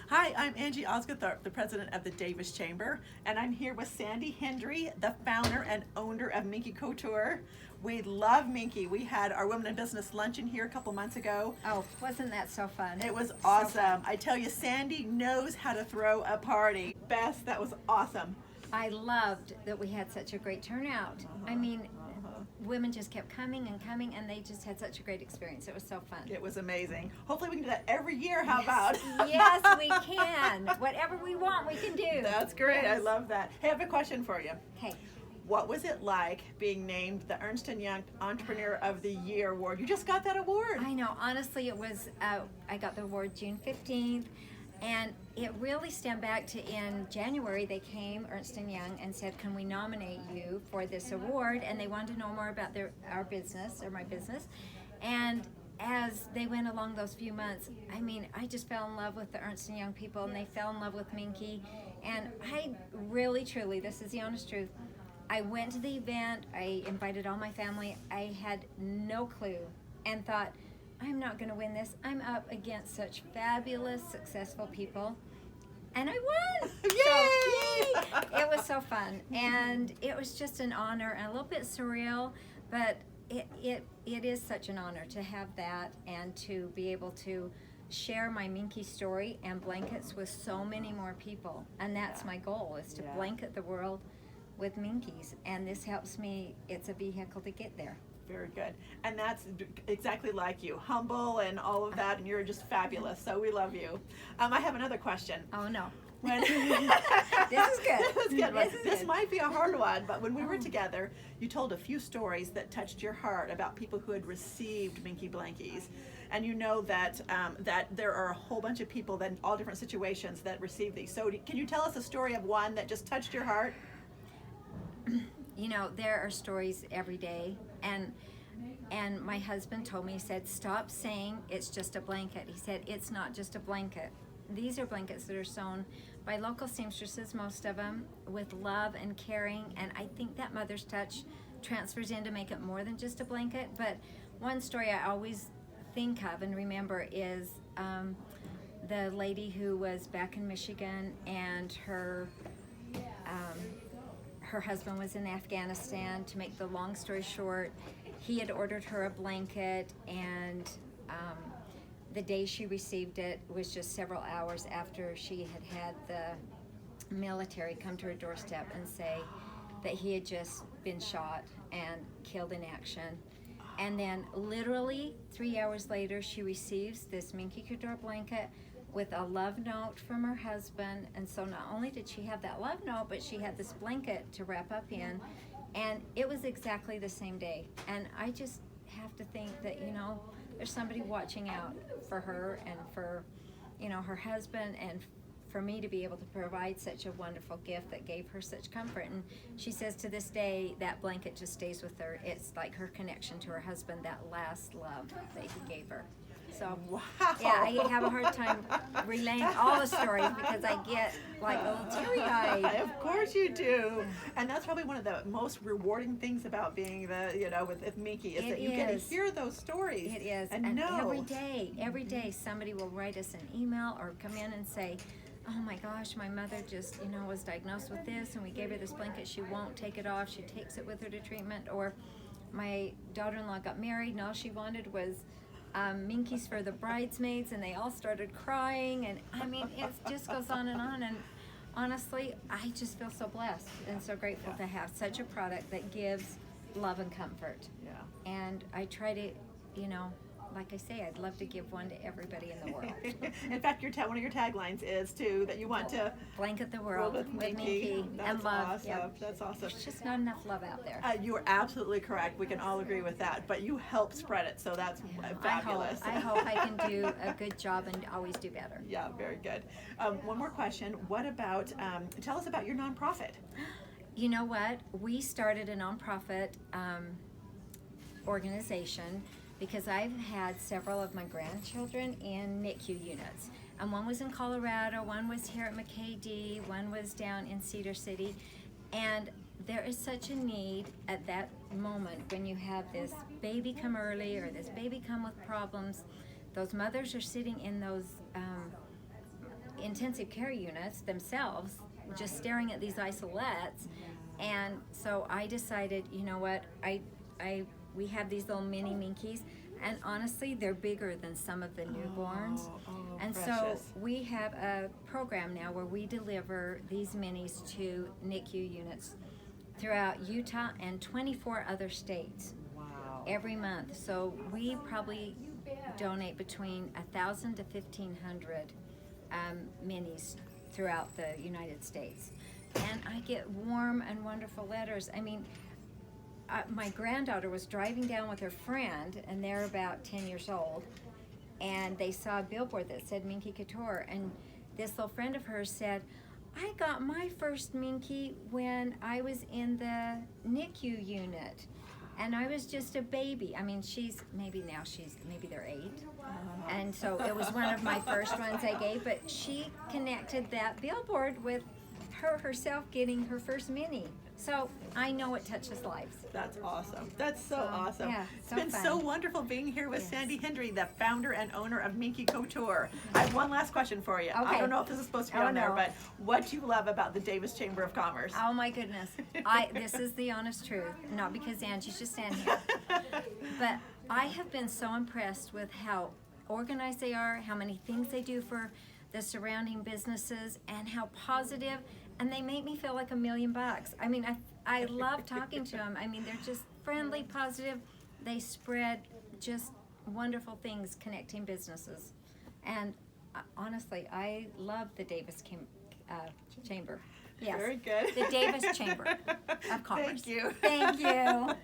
Hi, I'm Angie Osgothorpe, the president of the Davis Chamber, and I'm here with Sandi Hendry, the founder and owner of Minky Couture. We love Minky. We had our Women in Business luncheon here a couple months ago. Oh, wasn't that so fun? It was So awesome. fun. I tell you, Sandi knows how to throw a party. Beth, that was awesome. I loved that we had such a great turnout. I mean, women just kept coming and coming, and they just had such a great experience. It was so fun. It was amazing. Hopefully we can do that every year. How about? Yes, we can. Whatever we want, we can do. That's great. Yes. I love that. Hey, I have a question for you. Hey, What was it like being named the Ernst and Young Entrepreneur of the Year award? You just got that award. I know. Honestly, it was. I got the award June 15th, and it really stemmed back to in January. They came, Ernst and Young, and said, "Can we nominate you for this award?" And they wanted to know more about our business or my business, and as they went along those few months, I mean, I just fell in love with the Ernst and Young people, and they fell in love with Minky. And I really, truly, this is the honest truth, I went to the event, I invited all my family, I had no clue, and thought, I'm not going to win this. I'm up against such fabulous, successful people, and I won! Yay! So, yay! It was so fun, and it was just an honor, and a little bit surreal, but it is such an honor to have that and to be able to share my Minky story and blankets with so many more people. And that's my goal, is to blanket the world with Minkies. And this helps me, it's a vehicle to get there. Very good. And that's exactly like you. Humble and all of that, and you're just fabulous. So we love you. I have another question. Oh no. When This is good. This is good. This good. might be a hard one, but when we were together, you told a few stories that touched your heart about people who had received Minky Blankies. And you know that that there are a whole bunch of people that in all different situations that receive these. So can you tell us a story of one that just touched your heart? You know, there are stories every day, and my husband told me, he said, stop saying it's just a blanket. He said, it's not just a blanket. These are blankets that are sewn by local seamstresses, most of them, with love and caring, and I think that mother's touch transfers in to make it more than just a blanket. But one story I always think of and remember is the lady who was back in Michigan, and her husband was in Afghanistan. To make the long story short, he had ordered her a blanket, and the day she received it was just several hours after she had had the military come to her doorstep and say that he had just been shot and killed in action. And then literally 3 hours later, she receives this Minky Couture blanket with a love note from her husband. And so not only did she have that love note, but she had this blanket to wrap up in, and it was exactly the same day. And I just have to think that, you know, there's somebody watching out for her and for, you know, her husband, and for me to be able to provide such a wonderful gift that gave her such comfort. And she says to this day, that blanket just stays with her. It's like her connection to her husband, that last love that he gave her. So, wow. Yeah, I have a hard time relaying all the stories because I get like a little teary-eyed. Of course you do. And that's probably one of the most rewarding things about being the, you know, with Minky is that you get to hear those stories. It is. And know. Every day somebody will write us an email or come in and say, oh my gosh, my mother just, you know, was diagnosed with this, and we gave her this blanket. She won't take it off. She takes it with her to treatment. Or my daughter-in-law got married, and all she wanted was Minkies for the bridesmaids, and they all started crying. And I mean, it just goes on. And honestly, I just feel so blessed and so grateful to have such a product that gives love and comfort. Yeah. And I try to, you know, like I say, I'd love to give one to everybody in the world. In fact, one of your taglines is too that you want to blanket the world with Minky and love. Awesome. Yep. That's awesome. There's just not enough love out there. You are absolutely correct. We can all agree with that. But you help spread it, so that's fabulous. I hope I can do a good job and always do better. Yeah, very good. One more question. What about, tell us about your nonprofit. You know what? We started a nonprofit organization because I've had several of my grandchildren in NICU units. And one was in Colorado, one was here at McKay-D, one was down in Cedar City. And there is such a need at that moment when you have this baby come early or this baby come with problems. Those mothers are sitting in those intensive care units themselves, just staring at these isolettes. And so I decided, you know what, we have these little mini Minkies, and honestly, they're bigger than some of the newborns. And precious. so we have a program now where we deliver these minis to NICU units throughout Utah and 24 other states Wow. every month. So we probably donate between 1,000 to 1,500 minis throughout the United States. And I get warm and wonderful letters. I mean, my granddaughter was driving down with her friend, and they're about 10 years old, and they saw a billboard that said Minky Couture, and this little friend of hers said, I got my first Minky when I was in the NICU unit, and I was just a baby. I mean, maybe they're 8. And so it was one of my first ones I gave, but she connected that billboard with her herself getting her first mini. So I know it touches lives. That's awesome. That's so awesome. Yeah, It's so been fun. so wonderful being here with Yes. Sandi Hendry, the founder and owner of Minky Couture. I have one last question for you. I Okay. don't know if this is supposed to be Oh, on there, no. but what do you love about the Davis Chamber of Commerce? Oh my goodness. This is the honest truth, not because Angie's just standing here. But I have been so impressed with how organized they are, how many things they do for the surrounding businesses, and how positive, and they make me feel like $1,000,000. I mean, I love talking to them. I mean, they're just friendly, positive. They spread just wonderful things connecting businesses. And honestly, I love the Davis Chamber. Yes. Very good. The Davis Chamber of Commerce. Thank you. Thank you.